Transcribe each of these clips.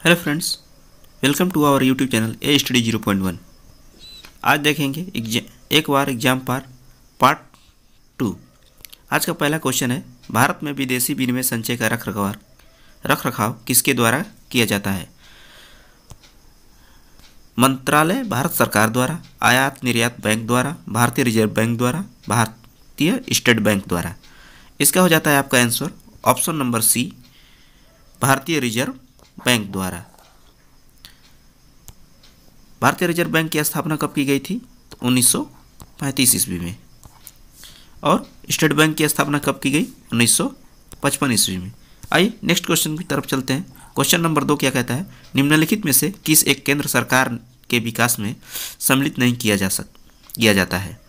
Hello friends, welcome to our YouTube channel A study 0.1। आज देखेंगे एक बार एग्जाम पर पार्ट 2। आज का पहला क्वेश्चन है, भारत में विदेशी विनिमय संचय का रखरखाव किसके द्वारा किया जाता है? मंत्रालय भारत सरकार द्वारा, आयात निर्यात बैंक द्वारा, भारतीय रिजर्व बैंक द्वारा, भारतीय स्टेट बैंक द्वारा। इसका हो जाता है आपका आंसर ऑप्शन नंबर सी, भारतीय रिजर्व बैंक द्वारा। भारतीय रिजर्व बैंक की स्थापना कब की गई थी? तो 1935 ईस्वी में। और स्टेट बैंक की स्थापना कब की गई? 1955 ईस्वी में। आइए नेक्स्ट क्वेश्चन की तरफ चलते हैं। क्वेश्चन नंबर 2 क्या कहता है? निम्नलिखित में से किस एक केंद्र सरकार के विकास में सम्मिलित नहीं किया जाता है?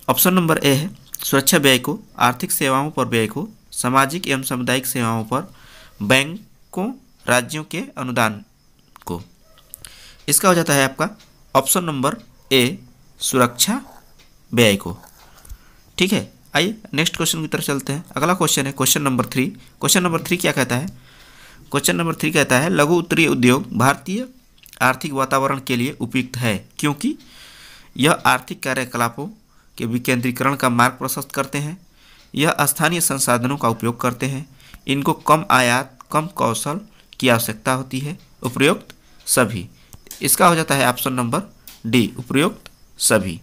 ऑप्शन नंबर ए है सुरक्षा व्यय को, आर्थिक सेवाओं पर व्यय को, सामाजिक एवं सामुदायिक सेवाओं पर, बैंकों, राज्यों के अनुदान को। इसका हो जाता है आपका ऑप्शन नंबर ए, सुरक्षा व्यय को। ठीक है, आइए नेक्स्ट क्वेश्चन की तरफ चलते हैं। अगला क्वेश्चन है क्वेश्चन नंबर 3। क्वेश्चन नंबर 3 क्या कहता है? क्वेश्चन नंबर 3 कहता है लघु उत्तरीय उद्योग भारतीय आर्थिक वातावरण के लिए उपयुक्त है क्योंकि यह आर्थिक कार्यकलापों के विकेंद्रीकरण का मार्ग प्रशस्त करते हैं, यह स्थानीय संसाधनों का उपयोग करते हैं, इनको कम आयात, कम कौशल की आवश्यकता होती है, उपयुक्त सभी। इसका हो जाता है ऑप्शन नंबर डी, उपयुक्त सभी।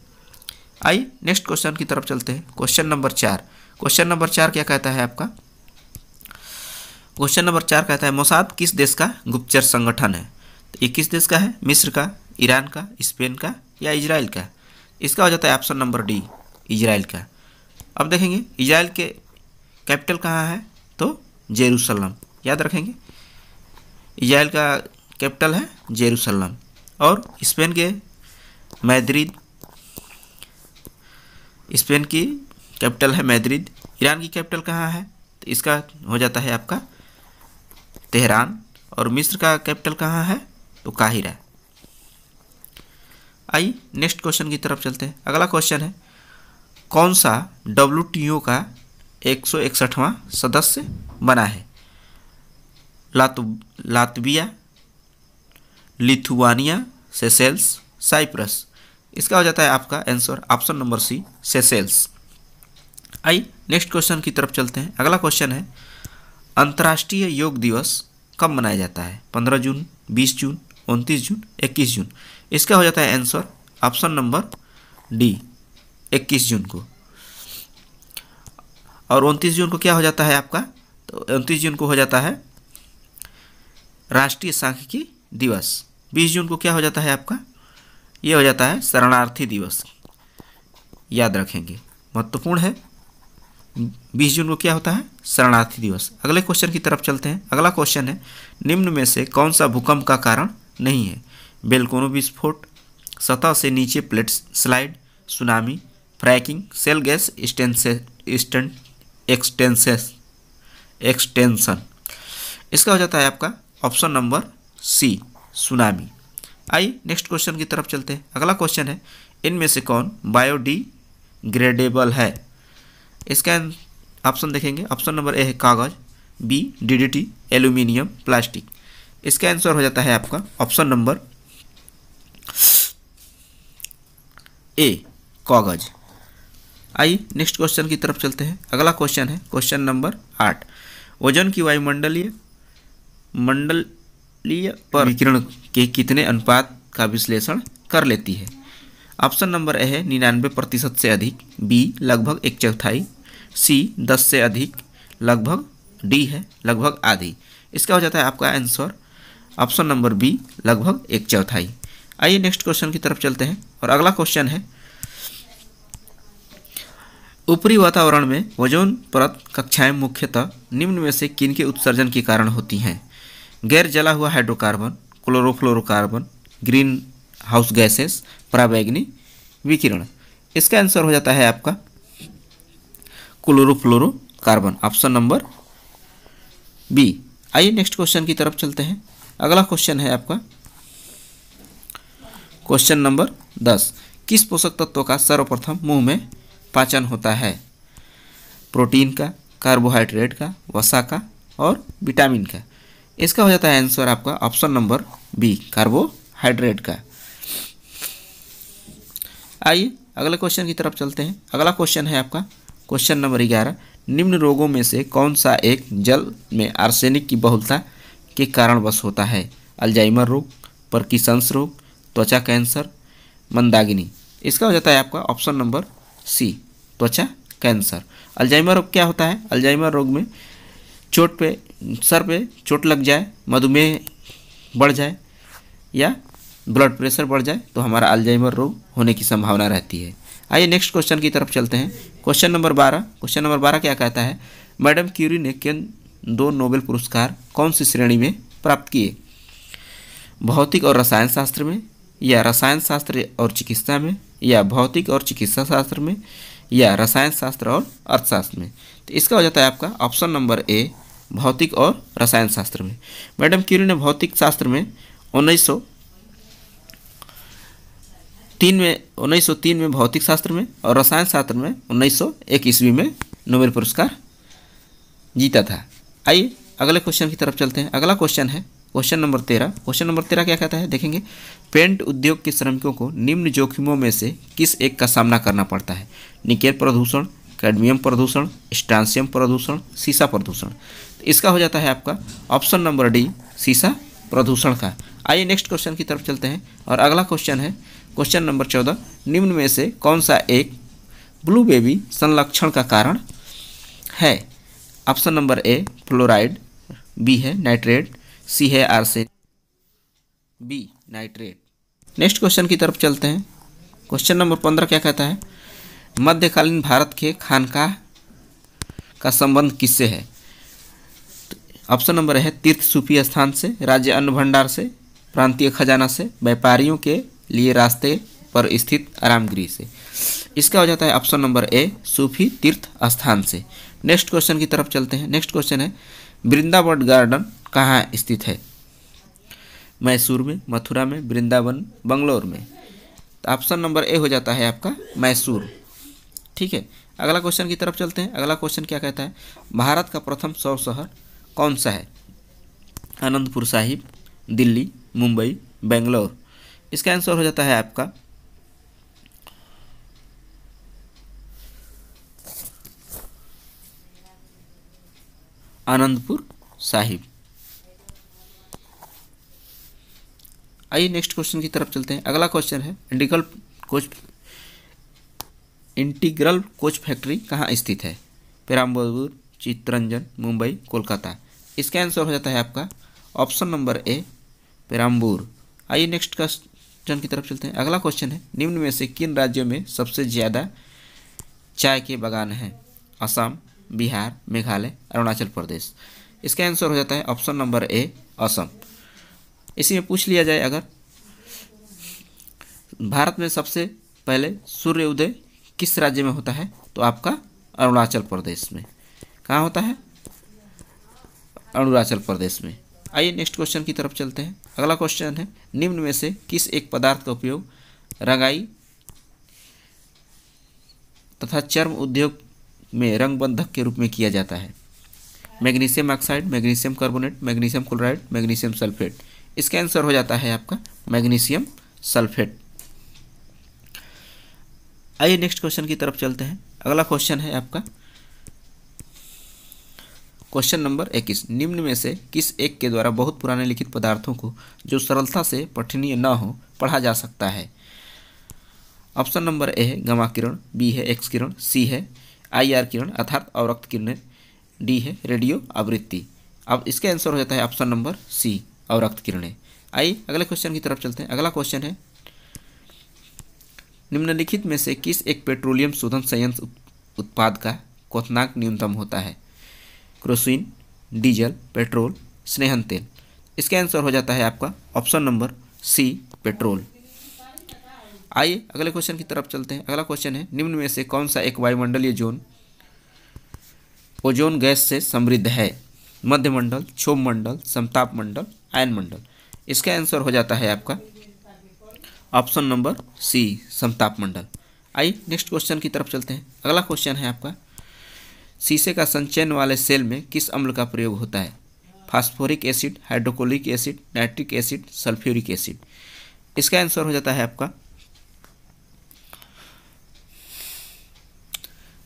आइए नेक्स्ट क्वेश्चन की तरफ चलते हैं। Question number 4। क्वेश्चन नंबर 4 क्या कहता है आपका? क्वेश्चन नंबर 4 कहता है मोसाद किस देश का गुप्तचर संगठन है? तो ये किस देश का है? मिस्र का, ईरान का, स्पेन का या इजराइल का? इसका हो जाता है ऑप्शन नंबर डी, इजराइल का। अब देखेंगे इजराइल के कैपिटल कहाँ है? तो जेरूसलम। याद रखेंगे, इजराइल का कैपिटल है जेरूसलम। और स्पेन के मैद्रिद, स्पेन की कैपिटल है मैद्रिद। ईरान की कैपिटल कहाँ है? तो इसका हो जाता है आपका तेहरान। और मिस्र का कैपिटल कहाँ है? तो काहिरा। आइए नेक्स्ट क्वेश्चन की तरफ चलते हैं। अगला क्वेश्चन है कौन सा WTO का 161वां सदस्य बना है? Latvia, Lithuania, Seychelles, Cyprus. इसका हो जाता है आपका answer option number C, Seychelles. आइए नेक्स्ट क्वेश्चन की तरफ चलते हैं। अगला क्वेश्चन है अंतर्राष्ट्रीय योग दिवस कब मनाया जाता है? 15 जून, 20 जून, 29 जून, 21 जून। इसका हो जाता है आंसर ऑप्शन नंबर डी, 21 जून को। और 29 जून को क्या हो जाता है आपका? तो 29 जून को हो जाता है राष्ट्रीय सांख्यिकी दिवस। 20 जून को क्या हो जाता है आपका? ये हो जाता है शरणार्थी दिवस। याद रखेंगे, महत्वपूर्ण है। 20 जून को क्या होता है? शरणार्थी दिवस। अगले क्वेश्चन की तरफ चलते हैं। अगला क्वेश्चन है निम्न में से कौन सा भूकंप का कारण नहीं है? बेलकोनो विस्फोट, सतह से नीचे plate slide, tsunami, fracking, shale gas extension. इसका हो जाता है आपका ऑप्शन नंबर सी, सुनामी। आइए नेक्स्ट क्वेश्चन की तरफ चलते हैं। अगला क्वेश्चन है इनमें से कौन बायोडिग्रेडेबल है? इसका ऑप्शन देखेंगे। ऑप्शन नंबर ए है कागज, बी DDT, एल्यूमिनियम, प्लास्टिक। इसका आंसर हो जाता है आपका ऑप्शन नंबर ए, कागज। आइए नेक्स्ट क्वेश्चन की तरफ चलते हैं। अगला क्वेश्चन है क्वेश्चन नंबर 8। ओजोन की वायुमंडलीय पर विकिरण के कितने अनुपात का विश्लेषण कर लेती है? ऑप्शन नंबर ए है 99% से अधिक, बी लगभग 1/4, सी 10 से अधिक, लगभग, डी है लगभग आधी। इसका हो जाता है आपका आंसर ऑप्शन नंबर बी, लगभग 1/4। आइए नेक्स्ट क्वेश्चन की तरफ चलते हैं। और अगला क्वेश्चन है ऊपरी वातावरण में ओजोन परत कक्षाएं मुख्यतः निम्न में से किन के उत्सर्जन के कारण होती हैं? गैर जला हुआ hydrocarbon, chlorofluorocarbon, green house gases, पराबैंगनी विकिरण। इसका आंसर हो जाता है आपका क्लोरोफ्लोरोकार्बन, ऑप्शन नंबर बी। आइए नेक्स्ट क्वेश्चन की तरफ चलते हैं। अगला क्वेश्चन है आपका क्वेश्चन नंबर 10। किस पोषक तत्व का सर्वप्रथम मुंह में पाचन होता है? प्रोटीन का, कार्बोहाइड्रेट का, वसा का और विटामिन का। इसका हो जाता है आंसर आपका ऑप्शन नंबर बी, कार्बोहाइड्रेट का। आइए अगले क्वेश्चन की तरफ चलते हैं। अगला क्वेश्चन है आपका क्वेश्चन नंबर 11, निम्न रोगों में से कौन सा एक जल में आर्सेनिक की बहुलता के कारणवश होता है? अल्जाइमर रोग, पार्किंसंस रोग, त्वचा कैंसर, मंदाग्नि। इसका हो जाता है आपका ऑप्शन नंबर सी, त्वचा कैंसर। अल्जाइमर रोग क्या होता है? अल्जाइमर रोग में चोट पे, सर पे चोट लग जाए, मधुमेह बढ़ जाए या ब्लड प्रेशर बढ़ जाए तो हमारा अल्जाइमर रोग होने की संभावना रहती है। आइए नेक्स्ट क्वेश्चन की तरफ चलते हैं। Question number 12। क्वेश्चन नंबर 12 क्या कहता है? मैडम क्यूरी ने किन 2 नोबेल पुरस्कार कौन सी श्रेणी में प्राप्त किए? भौतिक और रसायन शास्त्र में, या रसायन शास्त्र और चिकित्सा में, या भौतिक और चिकित्सा शास्त्र में, या रसायन शास्त्र और अर्थशास्त्र में। तो इसका हो जाता है आपका ऑप्शन नंबर ए, भौतिक और रसायन शास्त्र में। मैडम क्यूरी ने भौतिक शास्त्र में 1903 में भौतिक शास्त्र में और रसायन शास्त्र में 1901 ईस्वी में नोबेल पुरस्कार जीता था। आइए अगले क्वेश्चन की तरफ चलते हैं। अगला क्वेश्चन है क्वेश्चन नंबर 13। क्वेश्चन नंबर 13 क्या कहता है? देखेंगे, पेंट उद्योग के श्रमिकों को निम्न जोखिमों में से किस एक का सामना करना पड़ता है? निकेल प्रदूषण, कैडमियम प्रदूषण, स्ट्रांसियम प्रदूषण, सीसा प्रदूषण। तो इसका हो जाता है आपका ऑप्शन नंबर डी, सीसा प्रदूषण का। आइए नेक्स्ट क्वेश्चन की तरफ चलते हैं और अगला क्वेश्चन है क्वेश्चन नंबर 14, निम्न में से कौन सा एक ब्लू बेबी संलक्षण का कारण है? Option number A, fluoride, B है नाइट्रेट, सी है arsenic, B nitrate. Next question की तरफ चलते हैं। क्वेश्चन नंबर 15 क्या कहता है? मध्यकालीन भारत के खानकाह का संबंध किससे है? ऑप्शन नंबर है तीर्थ सूफी स्थान से, राज्य अन्न भंडार से, प्रांतीय खजाना से, व्यापारियों के लिए रास्ते पर स्थित आरामगृह से। इसका हो जाता है ऑप्शन नंबर ए, सूफी तीर्थ स्थान से। नेक्स्ट क्वेश्चन की तरफ चलते हैं। नेक्स्ट क्वेश्चन है, वृंदावन गार्डन कहाँ स्थित है? मैसूर में, मथुरा में, वृंदावन, बंगलोर में। तो ऑप्शन नंबर ए हो जाता है आपका मैसूर। ठीक है, अगला क्वेश्चन की तरफ चलते हैं। अगला क्वेश्चन क्या कहता है? भारत का प्रथम सौर शहर कौन सा है? आनंदपुर साहिब, दिल्ली, मुंबई, बेंगलोर। इसका आंसर हो जाता है आपका आनंदपुर साहिब। आइए नेक्स्ट क्वेश्चन की तरफ चलते हैं। अगला क्वेश्चन है, इंटीग्रल कोच फैक्ट्री कहाँ स्थित है? पेराम्बलूर, चित्तरंजन, मुंबई, कोलकाता। इसका आंसर हो जाता है आपका ऑप्शन नंबर ए, पेराम्बूर। आइए नेक्स्ट क्वेश्चन की तरफ चलते हैं। अगला क्वेश्चन है, निम्न में से किन राज्यों में सबसे ज़्यादा चाय के बागान हैं? असम, बिहार, मेघालय, अरुणाचल प्रदेश। इसका आंसर हो जाता है ऑप्शन नंबर ए, असम। इसी में पूछ लिया जाए, अगर भारत में सबसे पहले सूर्य उदय किस राज्य में होता है? तो आपका अरुणाचल प्रदेश में। कहाँ होता है? अरुणाचल प्रदेश में। आइए नेक्स्ट क्वेश्चन की तरफ चलते हैं। अगला क्वेश्चन है, निम्न में से किस एक पदार्थ का उपयोग रंगाई तथा चर्म उद्योग में रंगबंधक के रूप में किया जाता है? Magnesium oxide, magnesium carbonate, magnesium chloride, magnesium sulphate. इसका आंसर हो जाता है आपका मैग्नीशियम सल्फेट। आइए नेक्स्ट क्वेश्चन की तरफ चलते हैं। अगला क्वेश्चन है आपका क्वेश्चन नंबर 21, निम्न में से किस एक के द्वारा बहुत पुराने लिखित पदार्थों को जो सरलता से पठनीय न हो पढ़ा जा सकता है? ऑप्शन नंबर ए है गामा किरण, बी है एक्स किरण, सी है IR किरण अर्थात अवरक्त किरणें, डी है रेडियो आवृत्ति। अब इसका आंसर हो जाता है ऑप्शन नंबर सी, अवरक्त किरणें। आइए अगले क्वेश्चन की तरफ चलते हैं। अगला क्वेश्चन है, निम्नलिखित में से किस एक पेट्रोलियम शोधन संयंत्र उत्पाद का क्वथनांक न्यूनतम होता है? केरोसिन, डीजल, पेट्रोल, स्नेहन तेल। इसका आंसर हो जाता है आपका ऑप्शन नंबर सी, पेट्रोल। आइए अगले क्वेश्चन की तरफ चलते हैं। अगला क्वेश्चन है, निम्न में से कौन सा एक वायुमंडलीय जोन ओजोन गैस से समृद्ध है? मध्यमंडल, क्षोभ मंडल, समताप मंडल, आयन मंडल। इसका आंसर हो जाता है आपका ऑप्शन नंबर सी, समताप मंडल। आइए नेक्स्ट क्वेश्चन की तरफ चलते हैं। अगला क्वेश्चन है आपका, शीशे का संचयन वाले सेल में किस अम्ल का प्रयोग होता है? Phosphoric acid, hydrochloric acid, nitric acid, sulphuric acid. इसका आंसर हो जाता है आपका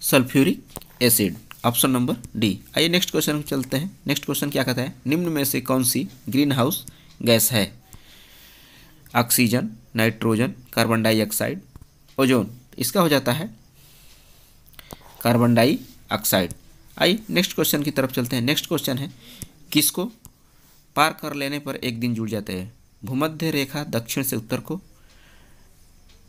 sulphuric acid, option number D. आइए नेक्स्ट क्वेश्चन चलते हैं। नेक्स्ट क्वेश्चन क्या कहता है, निम्न में से कौन सी ग्रीन हाउस गैस है? Oxygen, nitrogen, carbon dioxide, ozone. इसका हो जाता है कार्बन डाइऑक्साइड। आइए नेक्स्ट क्वेश्चन की तरफ चलते हैं। नेक्स्ट क्वेश्चन है, किसको पार कर लेने पर एक दिन जुड़ जाते हैं? भूमध्य रेखा दक्षिण से उत्तर को,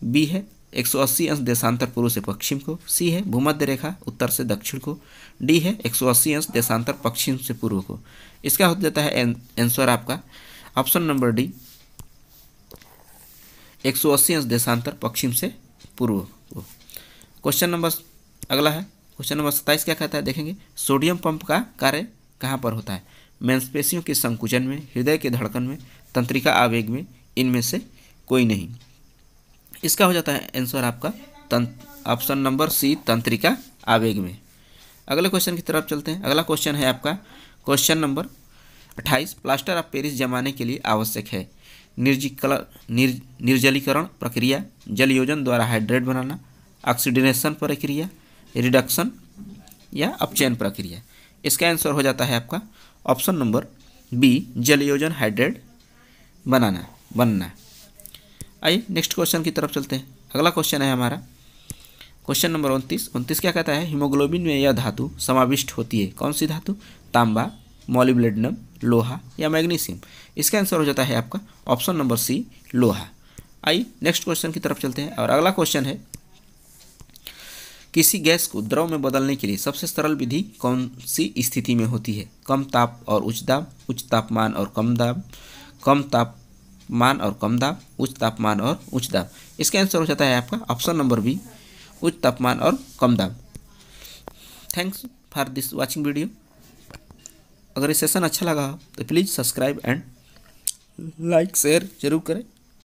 बी है 180 अंश देशांतर पूर्व से पश्चिम को, सी है भूमध्य रेखा उत्तर से दक्षिण को, डी है 180 अंश देशांतर पश्चिम से पूर्व को। इसका हो जाता है आंसर आपका ऑप्शन नंबर डी 180 अंश देशांतर पश्चिम से पूर्व को। क्वेश्चन नंबर अगला है क्वेश्चन नंबर 27 क्या कहता है देखेंगे, सोडियम पंप का कार्य कहाँ पर होता है? मांसपेशियों के संकुचन में, हृदय के धड़कन में, तंत्रिका आवेग में, इनमें से कोई नहीं। इसका हो जाता है आंसर आपका ऑप्शन नंबर सी तंत्रिका आवेग में। अगले क्वेश्चन की तरफ चलते हैं। अगला क्वेश्चन है आपका question number 28, plaster of Paris जमाने के लिए आवश्यक है निर्जलीकरण प्रक्रिया, जल योजन द्वारा हाइड्रेट बनाना, ऑक्सीडेशन प्रक्रिया, रिडक्शन या अपचयन प्रक्रिया। इसका आंसर हो जाता है आपका ऑप्शन नंबर बी जल योजन हाइड्रेट बनना। आइए नेक्स्ट क्वेश्चन की तरफ चलते हैं। अगला क्वेश्चन है हमारा क्वेश्चन नंबर 29 क्या कहता है, हीमोग्लोबिन में यह धातु समाविष्ट होती है? कौन सी धातु? तांबा, मॉलिब्डेनम, लोहा या मैग्नीशियम। इसका आंसर हो जाता है आपका ऑप्शन नंबर सी लोहा। आइए नेक्स्ट क्वेश्चन की तरफ चलते हैं और अगला क्वेश्चन है, किसी गैस को द्रव में बदलने के लिए सबसे सरल विधि कौन सी स्थिति में होती है? कम ताप और उच्च दाब, उच्च तापमान और कम दाब, कम तापमान और कम दाब, उच्च तापमान और उच्च दाब। इसका आंसर हो जाता है आपका ऑप्शन नंबर बी उच्च तापमान और कम दाब। Thanks for this watching video. अगर ये सेशन अच्छा लगा हो तो please subscribe and like share जरूर करें।